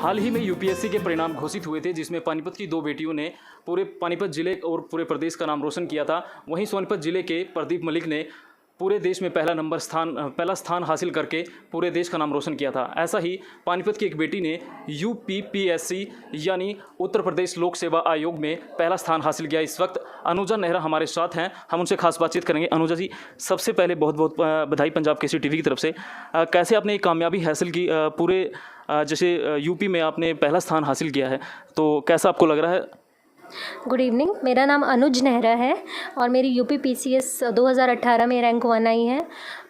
हाल ही में यूपीएससी के परिणाम घोषित हुए थे, जिसमें पानीपत की दो बेटियों ने पूरे पानीपत जिले और पूरे प्रदेश का नाम रोशन किया था। वहीं सोनीपत जिले के प्रदीप मलिक ने पूरे देश में पहला स्थान हासिल करके पूरे देश का नाम रोशन किया था। ऐसा ही पानीपत की एक बेटी ने यूपीपीएससी यानी उत्तर प्रदेश लोक सेवा आयोग में पहला स्थान हासिल किया। इस वक्त अनुजा नेहरा हमारे साथ हैं, हम उनसे खास बातचीत करेंगे। अनुजा जी, सबसे पहले बहुत बहुत बधाई पंजाब केसरी टीवी की तरफ से। कैसे आपने ये कामयाबी हासिल की? पूरे जैसे यूपी में आपने पहला स्थान हासिल किया है, तो कैसा आपको लग रहा है? गुड इवनिंग, मेरा नाम अनुज नेहरा है और मेरी यूपी पीसीएस 2018 में रैंक 1 आई है।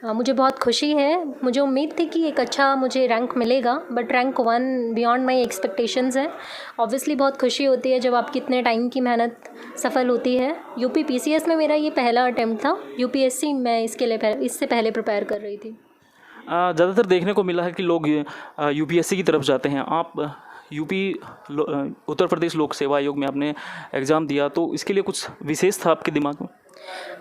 मुझे बहुत खुशी है। मुझे उम्मीद थी कि एक अच्छा मुझे रैंक मिलेगा, but rank 1 beyond my expectations है। ऑब्वियसली बहुत खुशी होती है जब आपकी इतने टाइम की मेहनत सफल होती है। यूपी पीसीएस में मेरा ये पहला अटैम्प्ट था। यूपीएससी मैं इससे पहले प्रिपेयर कर रही थी। ज़्यादातर देखने को मिला है कि लोग यूपीएससी की तरफ जाते हैं। आप उत्तर प्रदेश लोक सेवा आयोग में आपने एग्ज़ाम दिया, तो इसके लिए कुछ विशेष था आपके दिमाग में?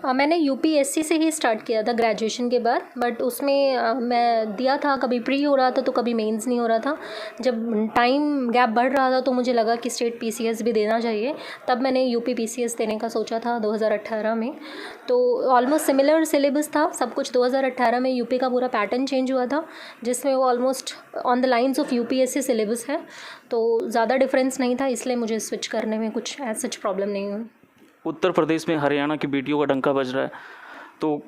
मैंने यूपीएससी से ही स्टार्ट किया था ग्रेजुएशन के बाद, बट उसमें मैं दिया था, कभी प्री हो रहा था तो कभी मेंस नहीं हो रहा था। जब टाइम गैप बढ़ रहा था तो मुझे लगा कि स्टेट पीसीएस भी देना चाहिए, तब मैंने यूपी पीसीएस देने का सोचा था 2018 में। तो ऑलमोस्ट सिमिलर सिलेबस था सब कुछ। 2018 में यूपी का पूरा पैटर्न चेंज हुआ था, जिसमें वो almost on the lines of UPSC syllabus है, तो ज़्यादा डिफरेंस नहीं था, इसलिए मुझे स्विच करने में कुछ एज सच प्रॉब्लम नहीं हुई। उत्तर प्रदेश में हरियाणा की बेटियों का डंका बज रहा है, तो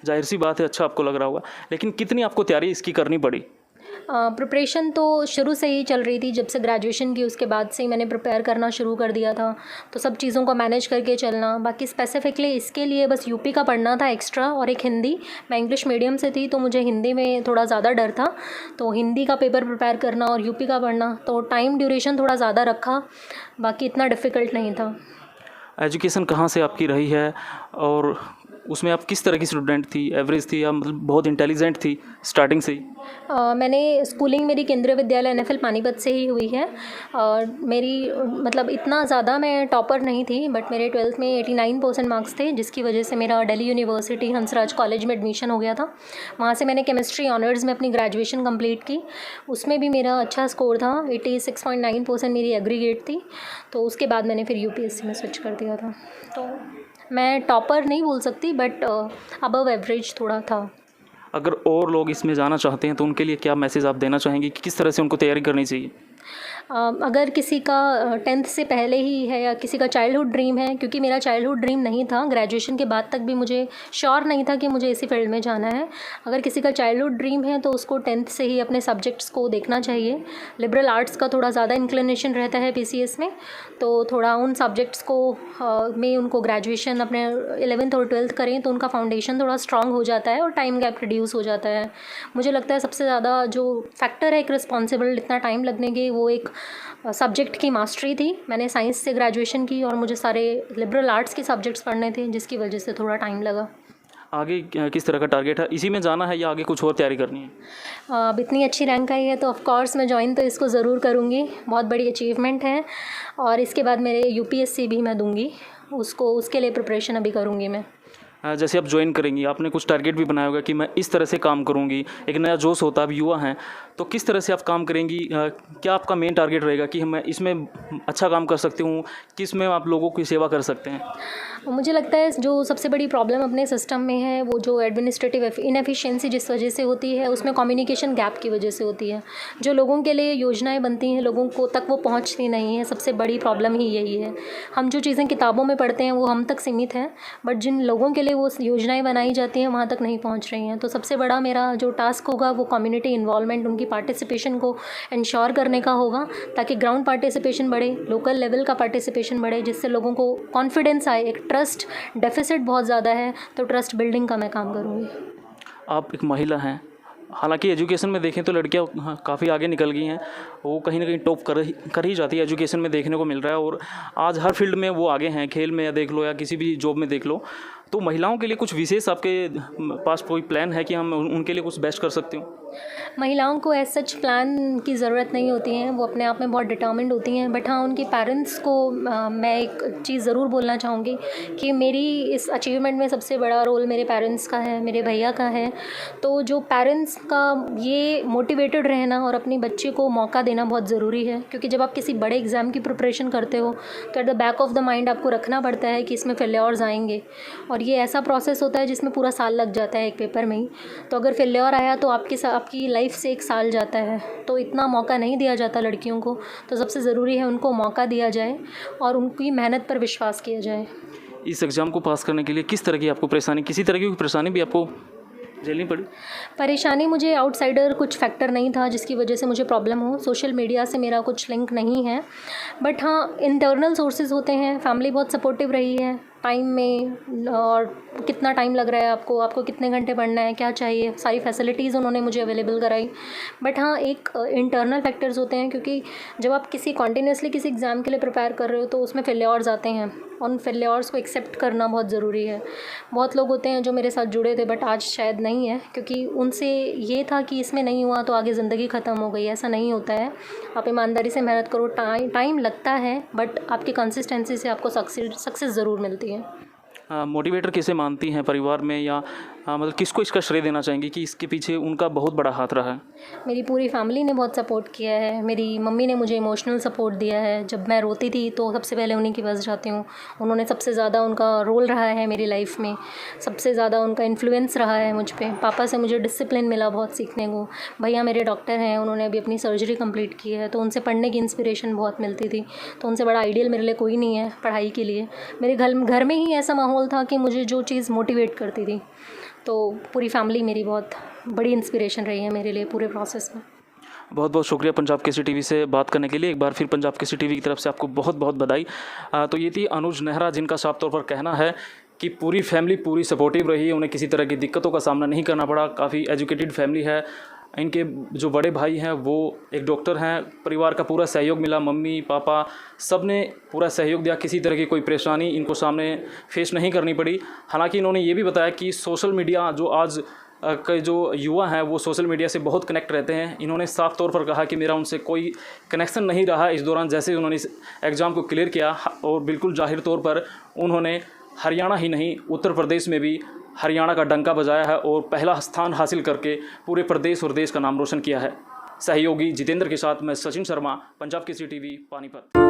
जाहिर सी बात है अच्छा आपको लग रहा होगा, लेकिन कितनी आपको तैयारी इसकी करनी पड़ी? प्रिपरेशन तो शुरू से ही चल रही थी। जब से ग्रेजुएशन की उसके बाद से ही मैंने प्रिपेयर करना शुरू कर दिया था, तो सब चीज़ों को मैनेज करके चलना। बाकी स्पेसिफिकली इसके लिए बस यूपी का पढ़ना था एक्स्ट्रा, और एक हिंदी। मैं इंग्लिश मीडियम से थी तो मुझे हिंदी में थोड़ा ज़्यादा डर था, तो हिंदी का पेपर प्रिपेयर करना और यूपी का पढ़ना, तो टाइम ड्यूरेशन थोड़ा ज़्यादा रखा, बाकी इतना डिफ़िकल्ट नहीं था। एजुकेशन कहाँ से आपकी रही है और उसमें आप किस तरह की स्टूडेंट थी? एवरेज थी या मतलब बहुत इंटेलिजेंट थी स्टार्टिंग से ही? मैंने स्कूलिंग मेरी केंद्रीय विद्यालय NFL पानीपत से ही हुई है, और मेरी मतलब इतना ज़्यादा मैं टॉपर नहीं थी, बट मेरे 12th में 89% मार्क्स थे, जिसकी वजह से मेरा दिल्ली यूनिवर्सिटी हंसराज कॉलेज में एडमिशन हो गया था। वहाँ से मैंने केमिस्ट्री ऑनर्स में अपनी ग्रेजुएशन कंप्लीट की। उसमें भी मेरा अच्छा स्कोर था, 86.9% मेरी एग्रीगेट थी। तो उसके बाद मैंने फिर यूपीएससी में स्विच कर दिया था। तो मैं टॉपर नहीं बोल सकती, बट अबव एवरेज थोड़ा था। अगर और लोग इसमें जाना चाहते हैं तो उनके लिए क्या मैसेज आप देना चाहेंगे कि किस तरह से उनको तैयारी करनी चाहिए? अगर किसी का 10th से पहले ही है, या किसी का चाइल्डहुड ड्रीम है, क्योंकि मेरा चाइल्डहुड ड्रीम नहीं था, ग्रेजुएशन के बाद तक भी मुझे श्योर नहीं था कि मुझे इसी फील्ड में जाना है। अगर किसी का चाइल्डहुड ड्रीम है तो उसको 10th से ही अपने सब्जेक्ट्स को देखना चाहिए। लिबरल आर्ट्स का थोड़ा ज़्यादा इंक्लिनेशन रहता है पीसीएस में, तो थोड़ा उन सब्जेक्ट्स को में उनको ग्रेजुएशन अपने 11th और 12th करें तो उनका फाउंडेशन थोड़ा स्ट्रांग हो जाता है और टाइम गैप रिड्यूस हो जाता है। मुझे लगता है सबसे ज़्यादा जो फैक्टर है एक रिस्पॉन्सिबल इतना टाइम लगने के, वो एक सब्जेक्ट की मास्टरी थी। मैंने साइंस से ग्रेजुएशन की और मुझे सारे लिबरल आर्ट्स के सब्जेक्ट्स पढ़ने थे, जिसकी वजह से थोड़ा टाइम लगा। आगे किस तरह का टारगेट है? इसी में जाना है या आगे कुछ और तैयारी करनी है? अब इतनी अच्छी रैंक आई है तो ऑफ कोर्स मैं ज्वाइन तो इसको ज़रूर करूँगी, बहुत बड़ी अचीवमेंट है। और इसके बाद मेरे यूपीएससी भी मैं दूँगी, उसके लिए प्रिपरेशन अभी करूँगी मैं। जैसे आप ज्वाइन करेंगी, आपने कुछ टारगेट भी बनाया होगा कि मैं इस तरह से काम करूंगी, एक नया जोश होता है, अब युवा हैं, तो किस तरह से आप काम करेंगी? क्या आपका मेन टारगेट रहेगा कि मैं इसमें अच्छा काम कर सकती हूँ, किस में आप लोगों की सेवा कर सकते हैं? मुझे लगता है जो सबसे बड़ी प्रॉब्लम अपने सिस्टम में है, वो जो एडमिनिस्ट्रेटिव इनएफिशिएंसी जिस वजह से होती है, उसमें कम्युनिकेशन गैप की वजह से होती है। जो लोगों के लिए योजनाएं बनती हैं, लोगों को तक वो पहुंचती नहीं है। सबसे बड़ी प्रॉब्लम ही यही है। हम जो चीज़ें किताबों में पढ़ते हैं वो हम तक सीमित हैं, बट जिन लोगों के लिए वो योजनाएं बनाई जाती हैं वहाँ तक नहीं पहुँच रही हैं। तो सबसे बड़ा मेरा जो टास्क होगा वो कम्युनिटी इन्वॉल्वमेंट, उनकी पार्टिसिपेशन को इंश्योर करने का होगा, ताकि ग्राउंड पार्टिसिपेशन बढ़े, लोकल लेवल का पार्टिसिपेशन बढ़े, जिससे लोगों को कॉन्फिडेंस आए। एक ट्रस्ट डेफिसिट बहुत ज़्यादा है, तो ट्रस्ट बिल्डिंग का मैं काम करूँगी। आप एक महिला हैं, हालांकि एजुकेशन में देखें तो लड़कियां काफ़ी आगे निकल गई हैं, वो कहीं ना कहीं टॉप कर ही जाती है, एजुकेशन में देखने को मिल रहा है। और आज हर फील्ड में वो आगे हैं, खेल में या देख लो या किसी भी जॉब में देख लो। तो महिलाओं के लिए कुछ विशेष आपके पास कोई प्लान है कि हम उनके लिए कुछ बेस्ट कर सकते हो? महिलाओं को एज सच प्लान की ज़रूरत नहीं होती है, वो अपने आप में बहुत डिटर्मिन्ड होती हैं। बट हाँ, उनके पेरेंट्स को मैं एक चीज़ ज़रूर बोलना चाहूँगी कि मेरी इस अचीवमेंट में सबसे बड़ा रोल मेरे पेरेंट्स का है, मेरे भैया का है। तो जो पेरेंट्स का ये मोटिवेटेड रहना और अपनी बच्चे को मौका देना बहुत ज़रूरी है, क्योंकि जब आप किसी बड़े एग्ज़ाम की प्रिपरेशन करते हो तो at the back of the mind आपको रखना पड़ता है कि इसमें फेल्योर्स आएंगे, और ये ऐसा प्रोसेस होता है जिसमें पूरा साल लग जाता है एक पेपर में ही। तो अगर फेल्योर आया तो आपकी लाइफ से एक साल जाता है, तो इतना मौका नहीं दिया जाता लड़कियों को। तो सबसे ज़रूरी है उनको मौका दिया जाए और उनकी मेहनत पर विश्वास किया जाए। इस एग्ज़ाम को पास करने के लिए किस तरह की आपको परेशानी, किसी तरह की परेशानी भी आपको झेलनी पड़ी? परेशानी मुझे आउटसाइडर कुछ फैक्टर नहीं था जिसकी वजह से मुझे प्रॉब्लम हो। सोशल मीडिया से मेरा कुछ लिंक नहीं है। बट हाँ, इंटरनल सोर्सेज होते हैं। फैमिली बहुत सपोर्टिव रही है टाइम में, और कितना टाइम लग रहा है आपको कितने घंटे पढ़ना है, क्या चाहिए, सारी फैसिलिटीज़ उन्होंने मुझे अवेलेबल कराई। बट हाँ, एक इंटरनल फैक्टर्स होते हैं, क्योंकि जब आप कॉन्टिन्यूसली किसी एग्ज़ाम के लिए प्रिपेयर कर रहे हो तो उसमें फेल्योर्स आते हैं। उन फेल्योर्स को एक्सेप्ट करना बहुत ज़रूरी है। बहुत लोग होते हैं जो मेरे साथ जुड़े थे, बट आज शायद नहीं है, क्योंकि उनसे ये था कि इसमें नहीं हुआ तो आगे ज़िंदगी ख़त्म हो गई। ऐसा नहीं होता है। आप ईमानदारी से मेहनत करो, टाइम लगता है, बट आपकी कंसिस्टेंसी से आपको सक्सेस ज़रूर मिलती है। मोटिवेटर किसे मानती हैं परिवार में, या मतलब किसको इसका श्रेय देना चाहेंगी कि इसके पीछे उनका बहुत बड़ा हाथ रहा है? मेरी पूरी फैमिली ने बहुत सपोर्ट किया है। मेरी मम्मी ने मुझे इमोशनल सपोर्ट दिया है। जब मैं रोती थी तो सबसे पहले उन्हीं के पास जाती हूँ। उन्होंने सबसे ज़्यादा, उनका रोल रहा है मेरी लाइफ में, सबसे ज़्यादा उनका इन्फ्लुएंस रहा है मुझ पे। पापा से मुझे डिसिप्लिन मिला बहुत सीखने को। भैया मेरे डॉक्टर हैं, उन्होंने अभी अपनी सर्जरी कंप्लीट की है, तो उनसे पढ़ने की इंस्पिरेशन बहुत मिलती थी। तो उनसे बड़ा आइडियल मेरे लिए कोई नहीं है पढ़ाई के लिए। मेरे घर में ही ऐसा माहौल था कि मुझे जो चीज़ मोटिवेट करती थी। तो पूरी फैमिली मेरी बहुत बड़ी इंस्पिरेशन रही है मेरे लिए पूरे प्रोसेस में। बहुत बहुत शुक्रिया पंजाब केसरी टीवी से बात करने के लिए। एक बार फिर पंजाब केसरी टीवी की तरफ से आपको बहुत बहुत बधाई। तो ये थी अनुज नेहरा, जिनका साफ तौर पर कहना है कि पूरी फैमिली पूरी सपोर्टिव रही है, उन्हें किसी तरह की दिक्कतों का सामना नहीं करना पड़ा। काफ़ी एजुकेटेड फैमिली है। इनके जो बड़े भाई हैं वो एक डॉक्टर हैं। परिवार का पूरा सहयोग मिला, मम्मी पापा सब ने पूरा सहयोग दिया। किसी तरह की कोई परेशानी इनको सामने फेस नहीं करनी पड़ी। हालांकि इन्होंने ये भी बताया कि सोशल मीडिया, जो आज के जो युवा हैं वो सोशल मीडिया से बहुत कनेक्ट रहते हैं। इन्होंने साफ तौर पर कहा कि मेरा उनसे कोई कनेक्शन नहीं रहा इस दौरान। जैसे उन्होंने इस एग्ज़ाम को क्लियर किया, और बिल्कुल जाहिर तौर पर उन्होंने हरियाणा ही नहीं, उत्तर प्रदेश में भी हरियाणा का डंका बजाया है और पहला स्थान हासिल करके पूरे प्रदेश और देश का नाम रोशन किया है। सहयोगी जितेंद्र के साथ मैं सचिन शर्मा, पंजाब केसरी टीवी, पानीपत।